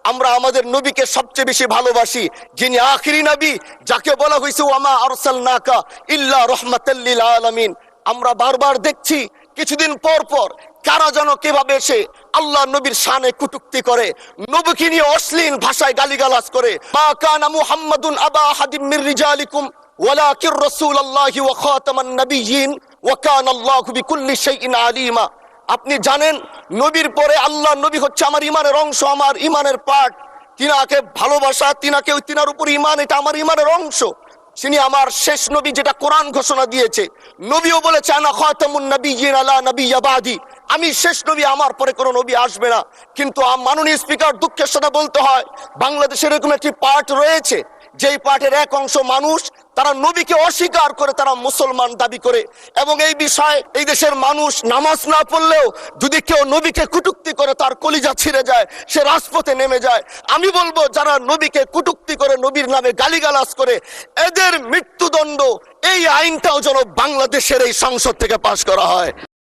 আমরা আমাদের নবীকে সবচেয়ে বেশি ভালোবাসি, যিনি আখিরি নবী, যাকে বলা হয়েছে ওয়ামা আরসালনাকা ইল্লা রাহমাতাল লিল আলামিন। আমরা বারবার দেখছি কিছুদিন পর পর কারা যেন কিভাবে এসে আল্লাহ নবীর শানে কটূক্তি করে, নবীকে নিয়ে অশ্লীল ভাষায় গালিগালাজ করে। মা কানা মুহাম্মাদুন আবা আহাদিম মির রিজালিকুম ওয়ালাকির রাসূলুল্লাহি ওয়া খাতামান নাবিয়্যিন ওয়া কানা আল্লাহু বিকুল্লি শাইইন আলিমা। আপনি জানেন নবীর পরে আল্লাহ নবী হচ্ছে আমার ইমানের অংশ, আমার ইমানের পার্ট। তিনাকে ভালোবাসা, তিনার উপর ইমান, এটা আমার ইমানের অংশ। তিনি আমার শেষ নবী, যেটা কোরআন ঘোষণা দিয়েছে। নবীও বলেছে আনা খাতামুন নাবিয়্যিন আলা নাবিয়্যা বাদি, আমি শেষ নবী, আমার পরে কোনো নবী আসবে না। কিন্তু মাননীয় স্পিকার, দুঃখের সাথে বলতে হয় বাংলাদেশের এরকম একটি পার্ট রয়েছে, যেই পার্টের এক অংশ মানুষ তারা নবীকে অস্বীকার করে, তারা মুসলমান দাবি করে। এবং এই বিষয়ে এই দেশের মানুষ নামাজ না পড়লেও যদি কেউ নবীকে কটূক্তি করে তার কলিজা ছিঁড়ে যায়, সে রাজপথে নেমে যায়। আমি বলবো যারা নবীকে কটূক্তি করে, নবীর নামে গালিগালাজ করে, এদের মৃত্যুদণ্ড, এই আইনটাও যেন বাংলাদেশের এই সংসদ থেকে পাশ করা হয়।